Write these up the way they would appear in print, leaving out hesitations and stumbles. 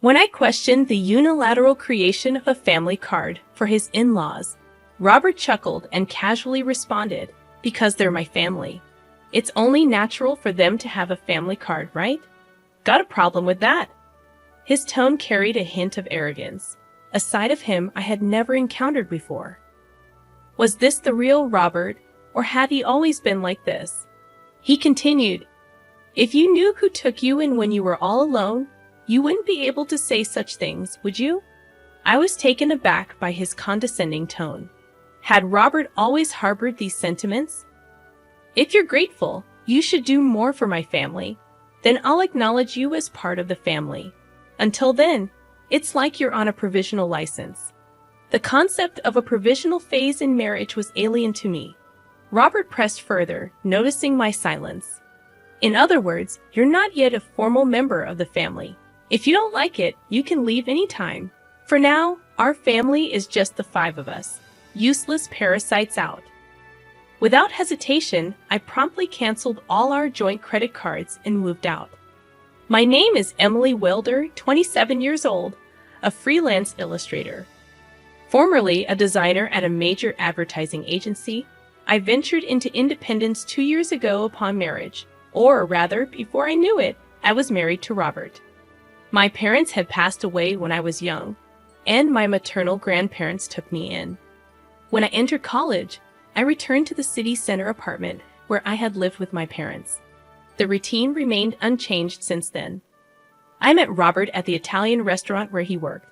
When I questioned the unilateral creation of a family card for his in-laws, Robert chuckled and casually responded, "Because they're my family. It's only natural for them to have a family card, right? Got a problem with that?" His tone carried a hint of arrogance, a side of him I had never encountered before. Was this the real Robert, or had he always been like this? He continued, "If you knew who took you in when you were all alone, you wouldn't be able to say such things, would you?" I was taken aback by his condescending tone. Had Robert always harbored these sentiments? "If you're grateful, you should do more for my family. Then I'll acknowledge you as part of the family. Until then, it's like you're on a provisional license." The concept of a provisional phase in marriage was alien to me. Robert pressed further, noticing my silence. "In other words, you're not yet a formal member of the family. If you don't like it, you can leave any time. For now, our family is just the 5 of us. Useless parasites out." Without hesitation, I promptly canceled all our joint credit cards and moved out. My name is Emily Wilder, 27 years old, a freelance illustrator. Formerly a designer at a major advertising agency, I ventured into independence 2 years ago upon marriage, or rather, before I knew it, I was married to Robert. My parents had passed away when I was young, and my maternal grandparents took me in. When I entered college, I returned to the city center apartment where I had lived with my parents. The routine remained unchanged since then. I met Robert at the Italian restaurant where he worked.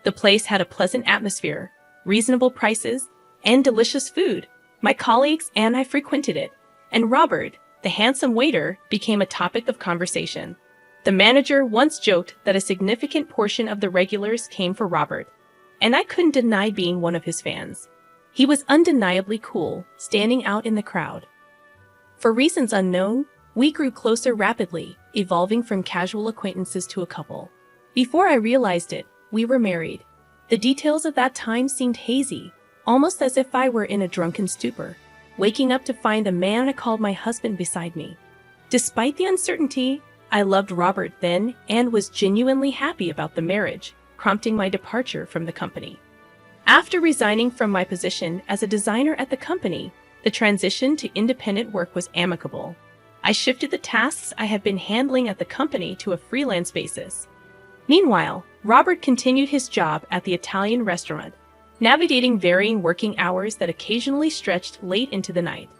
The place had a pleasant atmosphere, reasonable prices, and delicious food. My colleagues and I frequented it, and Robert, the handsome waiter, became a topic of conversation. The manager once joked that a significant portion of the regulars came for Robert, and I couldn't deny being one of his fans. He was undeniably cool, standing out in the crowd. For reasons unknown, we grew closer rapidly, evolving from casual acquaintances to a couple. Before I realized it, we were married. The details of that time seemed hazy, almost as if I were in a drunken stupor, waking up to find the man I called my husband beside me. Despite the uncertainty, I loved Robert then and was genuinely happy about the marriage, prompting my departure from the company. After resigning from my position as a designer at the company, the transition to independent work was amicable. I shifted the tasks I had been handling at the company to a freelance basis. Meanwhile, Robert continued his job at the Italian restaurant, navigating varying working hours that occasionally stretched late into the night.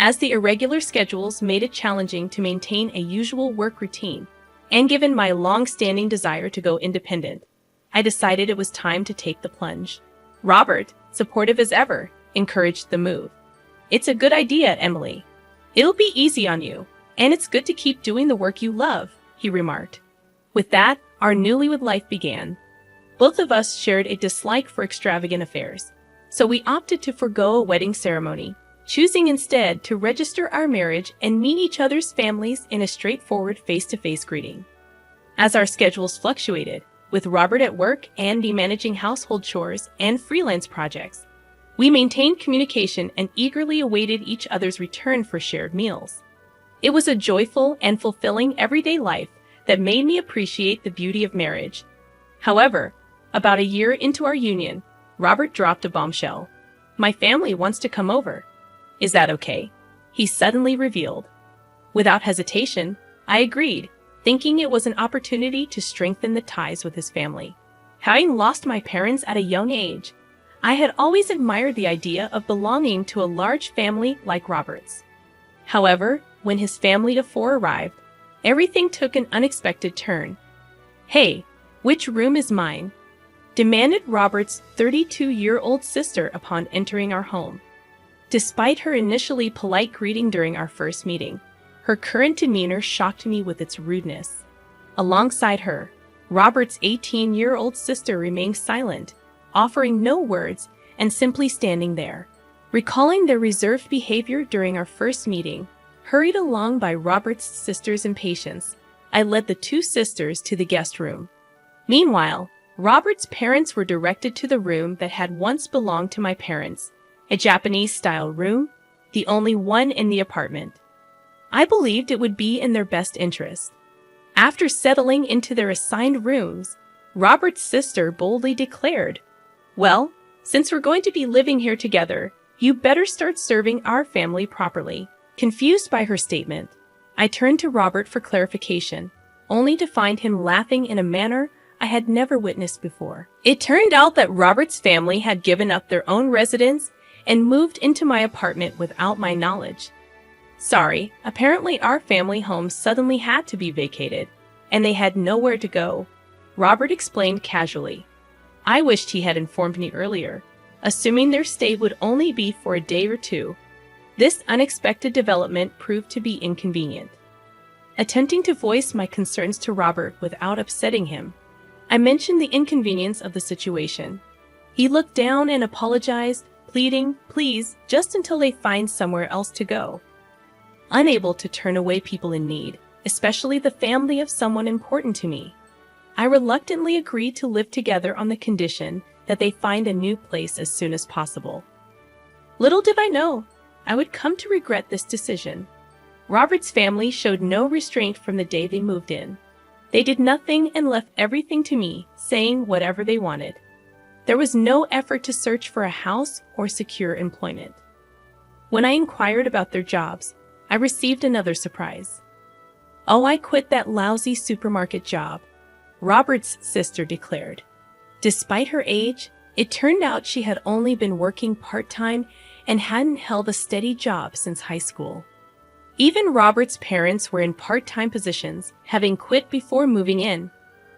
As the irregular schedules made it challenging to maintain a usual work routine, and given my long-standing desire to go independent, I decided it was time to take the plunge. Robert, supportive as ever, encouraged the move. "It's a good idea, Emily. It'll be easy on you, and it's good to keep doing the work you love," he remarked. With that, our newlywed life began. Both of us shared a dislike for extravagant affairs, so we opted to forego a wedding ceremony, choosing instead to register our marriage and meet each other's families in a straightforward face-to-face greeting. As our schedules fluctuated, with Robert at work and me managing household chores and freelance projects, we maintained communication and eagerly awaited each other's return for shared meals. It was a joyful and fulfilling everyday life that made me appreciate the beauty of marriage. However, about a year into our union, Robert dropped a bombshell. "My family wants to come over. Is that okay?" he suddenly revealed. Without hesitation, I agreed, thinking it was an opportunity to strengthen the ties with his family. Having lost my parents at a young age, I had always admired the idea of belonging to a large family like Robert's. However, when his family of 4 arrived, everything took an unexpected turn. "Hey, which room is mine?" demanded Robert's 32-year-old sister upon entering our home. Despite her initially polite greeting during our first meeting, her current demeanor shocked me with its rudeness. Alongside her, Robert's 18-year-old sister remained silent, offering no words and simply standing there. Recalling their reserved behavior during our first meeting, hurried along by Robert's sister's impatience, I led the 2 sisters to the guest room. Meanwhile, Robert's parents were directed to the room that had once belonged to my parents, a Japanese-style room, the only one in the apartment. I believed it would be in their best interest. After settling into their assigned rooms, Robert's sister boldly declared, "Well, since we're going to be living here together, you better start serving our family properly." Confused by her statement, I turned to Robert for clarification, only to find him laughing in a manner I had never witnessed before. It turned out that Robert's family had given up their own residence and moved into my apartment without my knowledge. Sorry, apparently our family home suddenly had to be vacated, and they had nowhere to go, Robert explained casually. I wished he had informed me earlier, assuming their stay would only be for a day or two. This unexpected development proved to be inconvenient. Attempting to voice my concerns to Robert without upsetting him, I mentioned the inconvenience of the situation. He looked down and apologized, pleading, "Please, just until they find somewhere else to go." Unable to turn away people in need, especially the family of someone important to me, I reluctantly agreed to live together on the condition that they find a new place as soon as possible. Little did I know, I would come to regret this decision. Robert's family showed no restraint from the day they moved in. They did nothing and left everything to me, saying whatever they wanted. There was no effort to search for a house or secure employment. When I inquired about their jobs, I received another surprise. "Oh, I quit that lousy supermarket job," Robert's sister declared. Despite her age, it turned out she had only been working part-time and hadn't held a steady job since high school. Even Robert's parents were in part-time positions, having quit before moving in.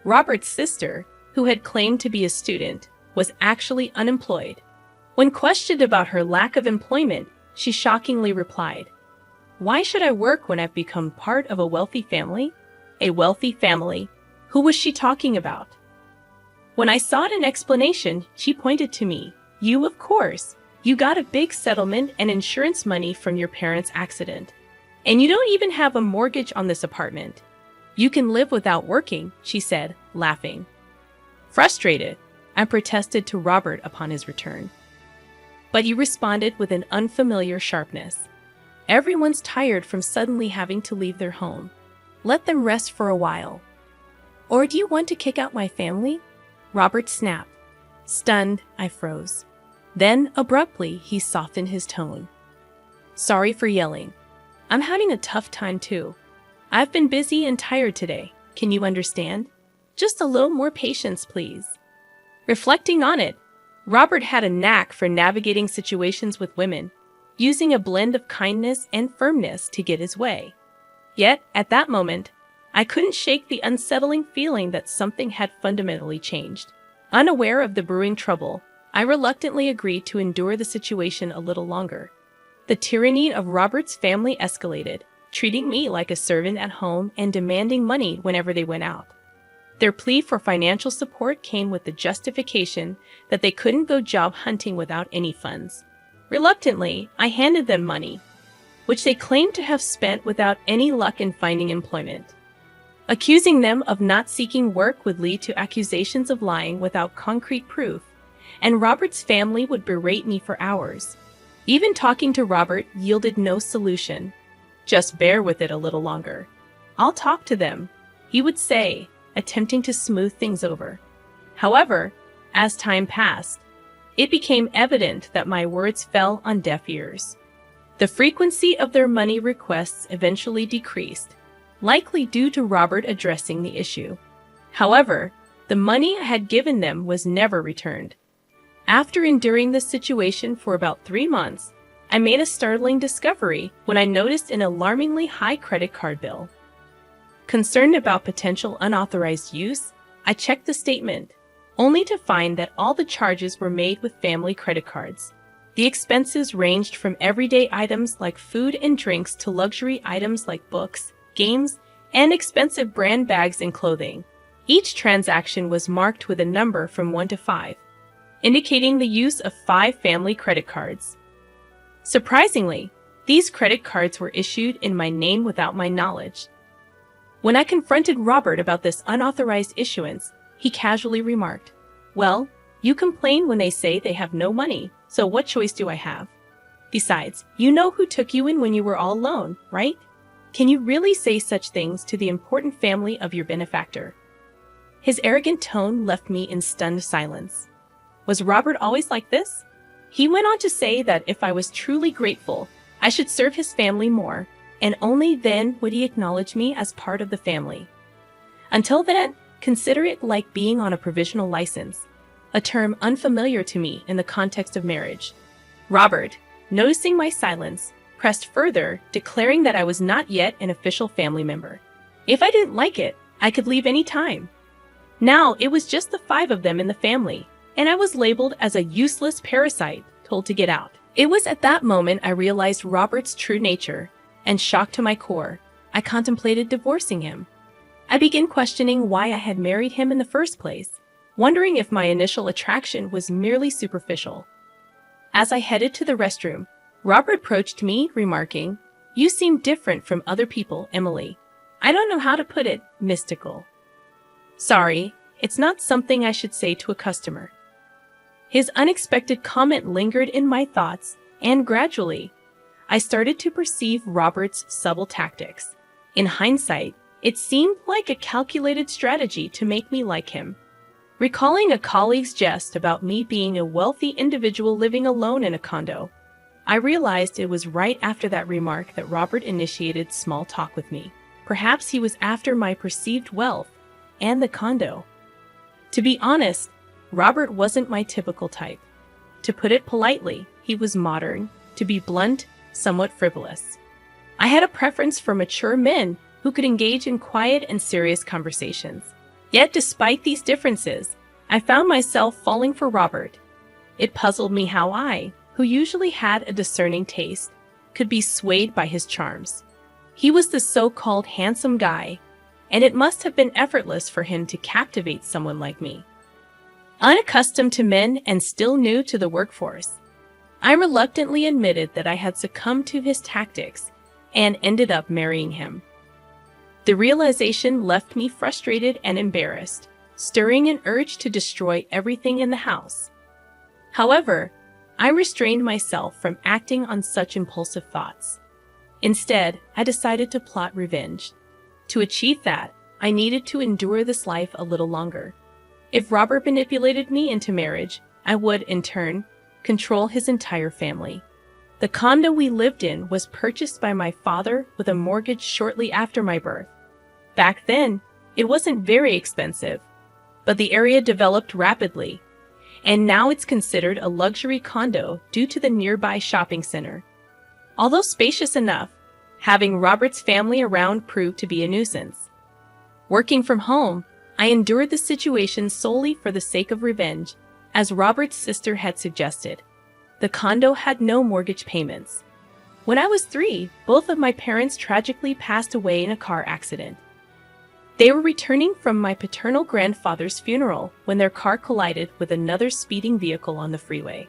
Robert's sister, who had claimed to be a student, was actually unemployed. When questioned about her lack of employment, she shockingly replied, "Why should I work when I've become part of a wealthy family?" A wealthy family? Who was she talking about? When I sought an explanation, she pointed to me. "You, of course. You got a big settlement and insurance money from your parents' accident. And you don't even have a mortgage on this apartment. You can live without working," she said, laughing. Frustrated, I protested to Robert upon his return. But he responded with an unfamiliar sharpness. "Everyone's tired from suddenly having to leave their home. Let them rest for a while." "Or do you want to kick out my family?" Robert snapped. Stunned, I froze. Then, abruptly, he softened his tone. "Sorry for yelling. I'm having a tough time too. I've been busy and tired today. Can you understand? Just a little more patience, please." Reflecting on it, Robert had a knack for navigating situations with women, using a blend of kindness and firmness to get his way. Yet, at that moment, I couldn't shake the unsettling feeling that something had fundamentally changed. Unaware of the brewing trouble, I reluctantly agreed to endure the situation a little longer. The tyranny of Robert's family escalated, treating me like a servant at home and demanding money whenever they went out. Their plea for financial support came with the justification that they couldn't go job hunting without any funds. Reluctantly, I handed them money, which they claimed to have spent without any luck in finding employment. Accusing them of not seeking work would lead to accusations of lying without concrete proof, and Robert's family would berate me for hours. Even talking to Robert yielded no solution. "Just bear with it a little longer. I'll talk to them," he would say, attempting to smooth things over. However, as time passed, it became evident that my words fell on deaf ears. The frequency of their money requests eventually decreased, likely due to Robert addressing the issue. However, the money I had given them was never returned. After enduring this situation for about 3 months, I made a startling discovery when I noticed an alarmingly high credit card bill. Concerned about potential unauthorized use, I checked the statement, only to find that all the charges were made with family credit cards. The expenses ranged from everyday items like food and drinks to luxury items like books, games, and expensive brand bags and clothing. Each transaction was marked with a number from 1 to 5. Indicating the use of 5 family credit cards. Surprisingly, these credit cards were issued in my name without my knowledge. When I confronted Robert about this unauthorized issuance, he casually remarked, "Well, you complain when they say they have no money, so what choice do I have? Besides, you know who took you in when you were all alone, right?" Can you really say such things to the important family of your benefactor?" His arrogant tone left me in stunned silence. Was Robert always like this? He went on to say that if I was truly grateful, I should serve his family more, and only then would he acknowledge me as part of the family. Until then, consider it like being on a provisional license, a term unfamiliar to me in the context of marriage. Robert, noticing my silence, pressed further, declaring that I was not yet an official family member. If I didn't like it, I could leave any time. Now it was just the 5 of them in the family, and I was labeled as a useless parasite, told to get out. It was at that moment I realized Robert's true nature, and shocked to my core, I contemplated divorcing him. I began questioning why I had married him in the first place, wondering if my initial attraction was merely superficial. As I headed to the restroom, Robert approached me, remarking, "You seem different from other people, Emily. I don't know how to put it, mystical." Sorry, it's not something I should say to a customer. His unexpected comment lingered in my thoughts, and gradually, I started to perceive Robert's subtle tactics. In hindsight, it seemed like a calculated strategy to make me like him. Recalling a colleague's jest about me being a wealthy individual living alone in a condo, I realized it was right after that remark that Robert initiated small talk with me. Perhaps he was after my perceived wealth and the condo. To be honest, Robert wasn't my typical type. To put it politely, he was modern, to be blunt, somewhat frivolous. I had a preference for mature men who could engage in quiet and serious conversations. Yet despite these differences, I found myself falling for Robert. It puzzled me how I, who usually had a discerning taste, could be swayed by his charms. He was the so-called handsome guy, and it must have been effortless for him to captivate someone like me. Unaccustomed to men and still new to the workforce, I reluctantly admitted that I had succumbed to his tactics and ended up marrying him. The realization left me frustrated and embarrassed, stirring an urge to destroy everything in the house. However, I restrained myself from acting on such impulsive thoughts. Instead, I decided to plot revenge. To achieve that, I needed to endure this life a little longer. If Robert manipulated me into marriage, I would, in turn, control his entire family. The condo we lived in was purchased by my father with a mortgage shortly after my birth. Back then, it wasn't very expensive, but the area developed rapidly, and now it's considered a luxury condo due to the nearby shopping center. Although spacious enough, having Robert's family around proved to be a nuisance. Working from home, I endured the situation solely for the sake of revenge, as Robert's sister had suggested. The condo had no mortgage payments. When I was 3, both of my parents tragically passed away in a car accident. They were returning from my paternal grandfather's funeral when their car collided with another speeding vehicle on the freeway.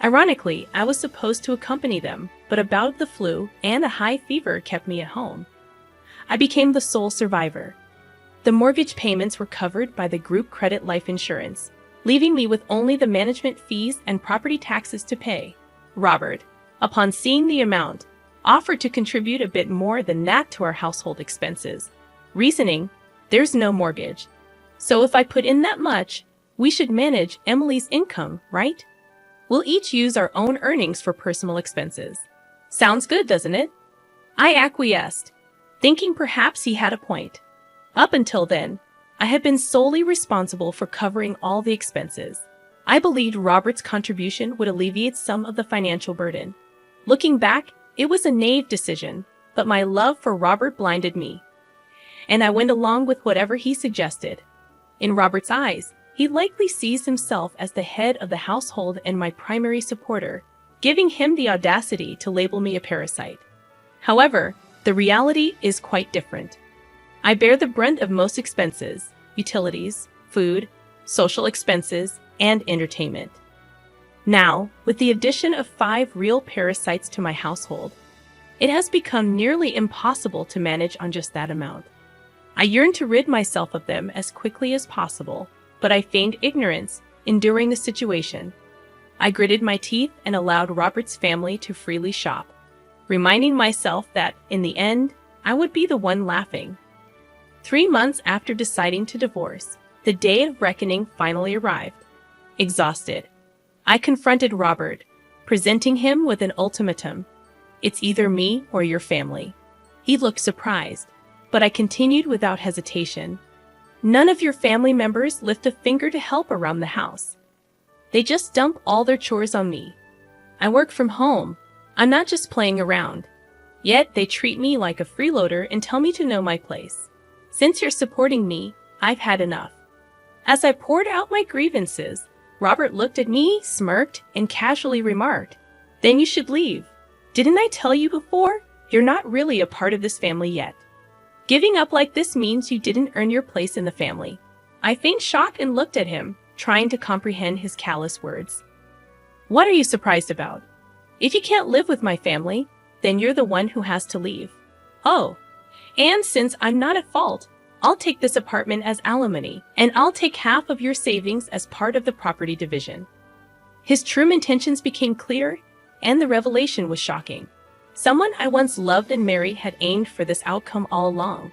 Ironically, I was supposed to accompany them, but a bout of the flu and a high fever kept me at home. I became the sole survivor. The mortgage payments were covered by the group credit life insurance, leaving me with only the management fees and property taxes to pay. Robert, upon seeing the amount, offered to contribute a bit more than that to our household expenses, reasoning, "There's no mortgage. So if I put in that much, we should manage Emily's income, right? We'll each use our own earnings for personal expenses." Sounds good, doesn't it? I acquiesced, thinking perhaps he had a point. Up until then, I had been solely responsible for covering all the expenses. I believed Robert's contribution would alleviate some of the financial burden. Looking back, it was a naive decision, but my love for Robert blinded me, and I went along with whatever he suggested. In Robert's eyes, he likely sees himself as the head of the household and my primary supporter, giving him the audacity to label me a parasite. However, the reality is quite different. I bear the brunt of most expenses: utilities, food, social expenses, and entertainment. Now, with the addition of 5 real parasites to my household, it has become nearly impossible to manage on just that amount. I yearn to rid myself of them as quickly as possible, but I feigned ignorance, enduring the situation. I gritted my teeth and allowed Robert's family to freely shop, reminding myself that, in the end, I would be the one laughing. 3 months after deciding to divorce, the day of reckoning finally arrived. Exhausted, I confronted Robert, presenting him with an ultimatum. It's either me or your family. He looked surprised, but I continued without hesitation. None of your family members lift a finger to help around the house. They just dump all their chores on me. I work from home. I'm not just playing around. Yet they treat me like a freeloader and tell me to know my place. Since you're supporting me, I've had enough. As I poured out my grievances, Robert looked at me, smirked, and casually remarked, "Then you should leave. Didn't I tell you before? You're not really a part of this family yet. Giving up like this means you didn't earn your place in the family." I feigned shock and looked at him, trying to comprehend his callous words. "What are you surprised about? If you can't live with my family, then you're the one who has to leave. Oh, and since I'm not at fault, I'll take this apartment as alimony, and I'll take half of your savings as part of the property division." His true intentions became clear, and the revelation was shocking. Someone I once loved and married had aimed for this outcome all along.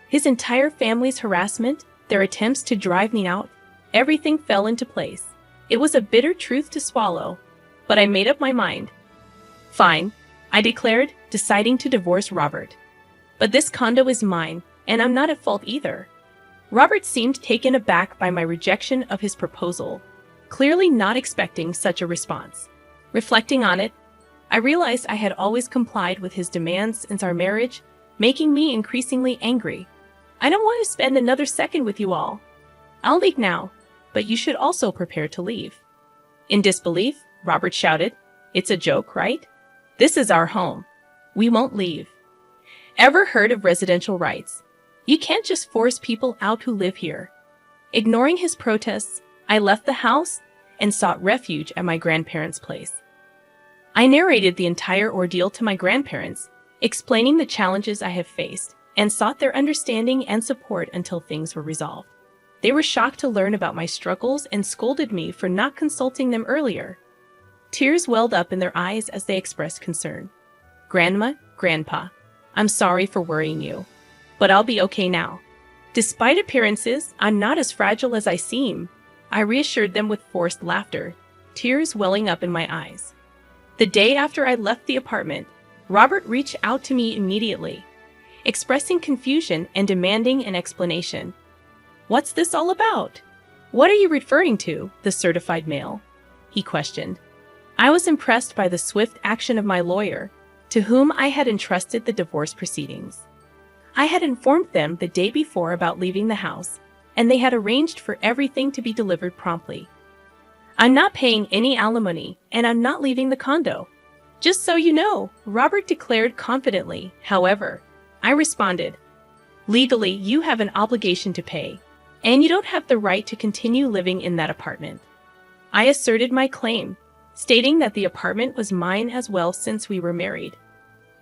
His entire family's harassment, their attempts to drive me out, everything fell into place. It was a bitter truth to swallow, but I made up my mind. "Fine," I declared, deciding to divorce Robert. "But this condo is mine, and I'm not at fault either." Robert seemed taken aback by my rejection of his proposal, clearly not expecting such a response. Reflecting on it, I realized I had always complied with his demands since our marriage, making me increasingly angry. "I don't want to spend another second with you all. I'll leave now, but you should also prepare to leave." In disbelief, Robert shouted, "It's a joke, right? This is our home. We won't leave. Ever heard of residential rights? You can't just force people out who live here." Ignoring his protests, I left the house and sought refuge at my grandparents' place. I narrated the entire ordeal to my grandparents, explaining the challenges I have faced, and sought their understanding and support until things were resolved. They were shocked to learn about my struggles and scolded me for not consulting them earlier. Tears welled up in their eyes as they expressed concern. "Grandma, Grandpa, I'm sorry for worrying you, but I'll be okay now. Despite appearances, I'm not as fragile as I seem," I reassured them with forced laughter, tears welling up in my eyes. The day after I left the apartment, Robert reached out to me immediately, expressing confusion and demanding an explanation. "What's this all about? What are you referring to, the certified mail?" he questioned. I was impressed by the swift action of my lawyer, to whom I had entrusted the divorce proceedings. I had informed them the day before about leaving the house, and they had arranged for everything to be delivered promptly. "I'm not paying any alimony, and I'm not leaving the condo. Just so you know," Robert declared confidently. However, I responded, "Legally, you have an obligation to pay, and you don't have the right to continue living in that apartment." I asserted my claim, stating that the apartment was mine as well since we were married.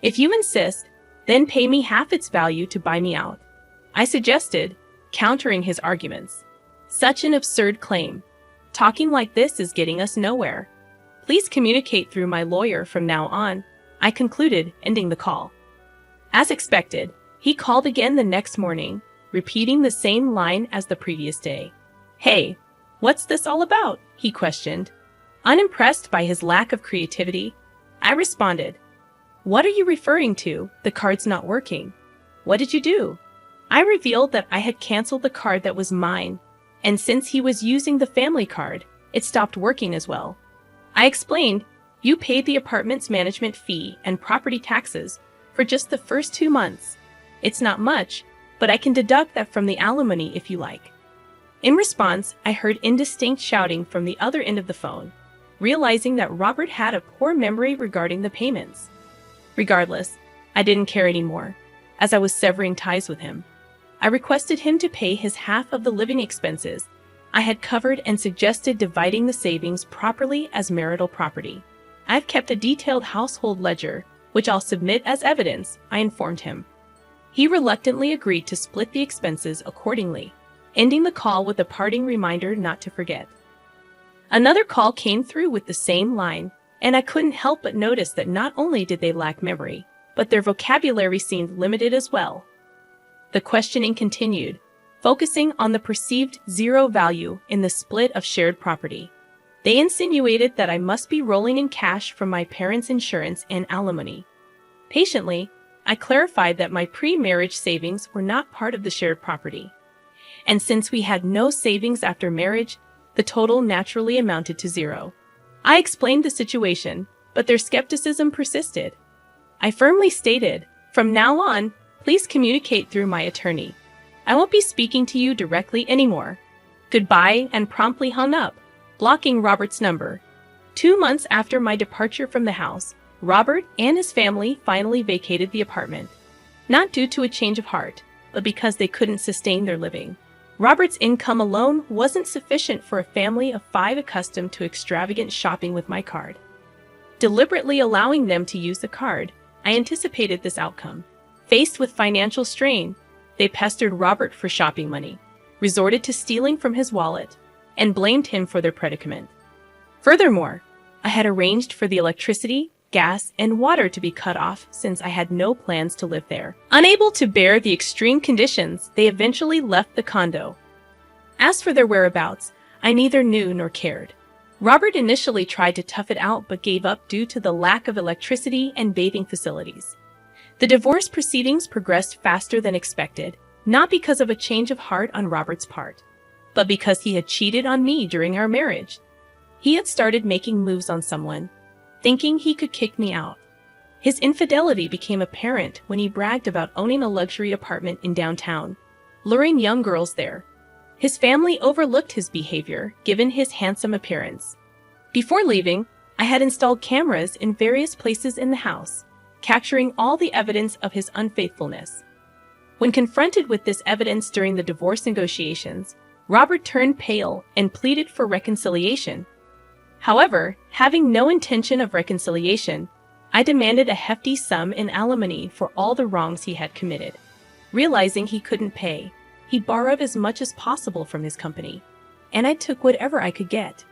"If you insist, then pay me half its value to buy me out," I suggested, countering his arguments. "Such an absurd claim. Talking like this is getting us nowhere. Please communicate through my lawyer from now on," I concluded, ending the call. As expected, he called again the next morning, repeating the same line as the previous day. "Hey, what's this all about?" he questioned. Unimpressed by his lack of creativity, I responded, "What are you referring to? The card's not working. What did you do?" I revealed that I had canceled the card that was mine, and since he was using the family card, it stopped working as well. I explained, "You paid the apartment's management fee and property taxes for just the first 2 months. It's not much, but I can deduct that from the alimony if you like." In response, I heard indistinct shouting from the other end of the phone, realizing that Robert had a poor memory regarding the payments. Regardless, I didn't care anymore, as I was severing ties with him. I requested him to pay his half of the living expenses I had covered and suggested dividing the savings properly as marital property. "I've kept a detailed household ledger, which I'll submit as evidence," I informed him. He reluctantly agreed to split the expenses accordingly, ending the call with a parting reminder not to forget. Another call came through with the same line, and I couldn't help but notice that not only did they lack memory, but their vocabulary seemed limited as well. The questioning continued, focusing on the perceived zero value in the split of shared property. They insinuated that I must be rolling in cash from my parents' insurance and alimony. Patiently, I clarified that my pre-marriage savings were not part of the shared property. And since we had no savings after marriage, the total naturally amounted to zero. I explained the situation, but their skepticism persisted. I firmly stated, "From now on, please communicate through my attorney. I won't be speaking to you directly anymore." Goodbye, and promptly hung up, blocking Robert's number. 2 months after my departure from the house, Robert and his family finally vacated the apartment. Not due to a change of heart, but because they couldn't sustain their living. Robert's income alone wasn't sufficient for a family of 5 accustomed to extravagant shopping with my card. Deliberately allowing them to use the card, I anticipated this outcome. Faced with financial strain, they pestered Robert for shopping money, resorted to stealing from his wallet, and blamed him for their predicament. Furthermore, I had arranged for the electricity, gas, and water to be cut off since I had no plans to live there. Unable to bear the extreme conditions, they eventually left the condo. As for their whereabouts, I neither knew nor cared. Robert initially tried to tough it out but gave up due to the lack of electricity and bathing facilities. The divorce proceedings progressed faster than expected, not because of a change of heart on Robert's part, but because he had cheated on me during our marriage. He had started making moves on someone, thinking he could kick me out. His infidelity became apparent when he bragged about owning a luxury apartment in downtown, luring young girls there. His family overlooked his behavior, given his handsome appearance. Before leaving, I had installed cameras in various places in the house, capturing all the evidence of his unfaithfulness. When confronted with this evidence during the divorce negotiations, Robert turned pale and pleaded for reconciliation. However, having no intention of reconciliation, I demanded a hefty sum in alimony for all the wrongs he had committed. Realizing he couldn't pay, he borrowed as much as possible from his company, and I took whatever I could get.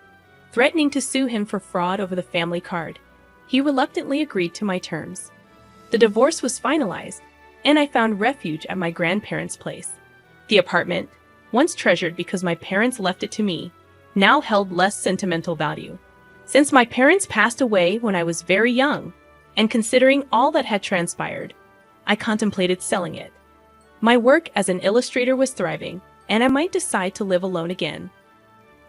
Threatening to sue him for fraud over the family card, he reluctantly agreed to my terms. The divorce was finalized, and I found refuge at my grandparents' place. The apartment, once treasured because my parents left it to me, now held less sentimental value. Since my parents passed away when I was very young, and considering all that had transpired, I contemplated selling it. My work as an illustrator was thriving, and I might decide to live alone again.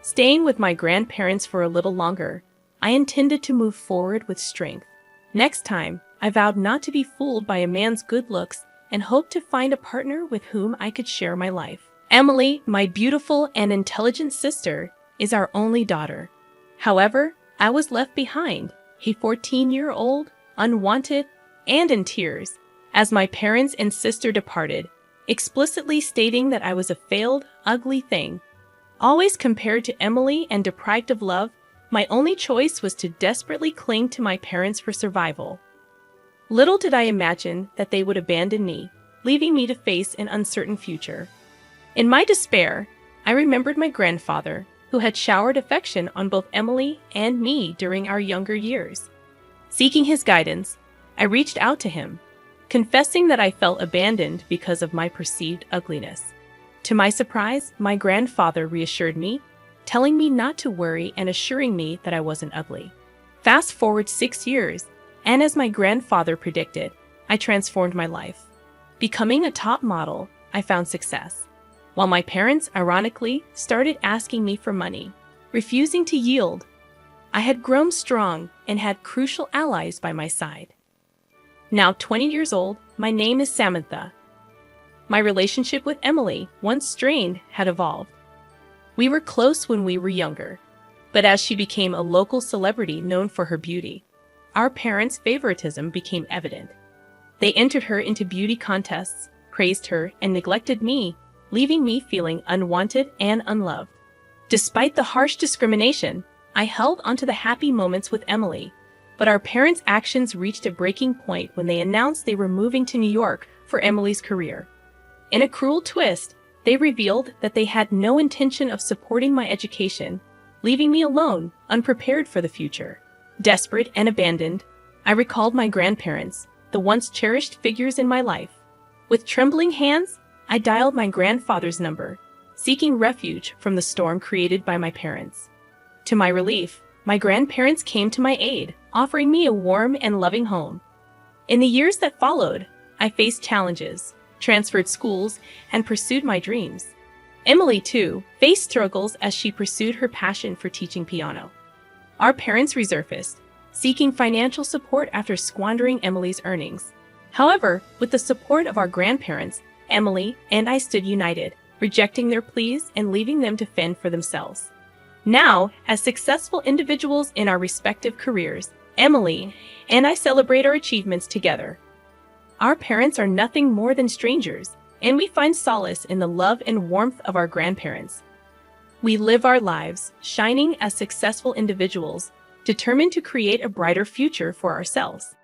Staying with my grandparents for a little longer, I intended to move forward with strength. Next time, I vowed not to be fooled by a man's good looks and hoped to find a partner with whom I could share my life. Emily, my beautiful and intelligent sister, is our only daughter. However, I was left behind, a 14-year-old, unwanted, and in tears, as my parents and sister departed, explicitly stating that I was a failed, ugly thing. Always compared to Emily and deprived of love, my only choice was to desperately cling to my parents for survival. Little did I imagine that they would abandon me, leaving me to face an uncertain future. In my despair, I remembered my grandfather, who had showered affection on both Emily and me during our younger years. Seeking his guidance, I reached out to him, confessing that I felt abandoned because of my perceived ugliness. To my surprise, my grandfather reassured me, telling me not to worry and assuring me that I wasn't ugly. Fast forward 6 years, and as my grandfather predicted, I transformed my life. Becoming a top model, I found success, while my parents, ironically, started asking me for money, refusing to yield. I had grown strong and had crucial allies by my side. Now 20 years old, my name is Samantha. My relationship with Emily, once strained, had evolved. We were close when we were younger, but as she became a local celebrity known for her beauty, our parents' favoritism became evident. They entered her into beauty contests, praised her, and neglected me, leaving me feeling unwanted and unloved. Despite the harsh discrimination, I held onto the happy moments with Emily, but our parents' actions reached a breaking point when they announced they were moving to New York for Emily's career. In a cruel twist, they revealed that they had no intention of supporting my education, leaving me alone, unprepared for the future. Desperate and abandoned, I recalled my grandparents, the once cherished figures in my life. With trembling hands, I dialed my grandfather's number, seeking refuge from the storm created by my parents. To my relief, my grandparents came to my aid, offering me a warm and loving home. In the years that followed, I faced challenges, transferred schools, and pursued my dreams. Emily, too, faced struggles as she pursued her passion for teaching piano. Our parents resurfaced, seeking financial support after squandering Emily's earnings. However, with the support of our grandparents, Emily and I stood united, rejecting their pleas and leaving them to fend for themselves. Now, as successful individuals in our respective careers, Emily and I celebrate our achievements together. Our parents are nothing more than strangers, and we find solace in the love and warmth of our grandparents. We live our lives, shining as successful individuals, determined to create a brighter future for ourselves.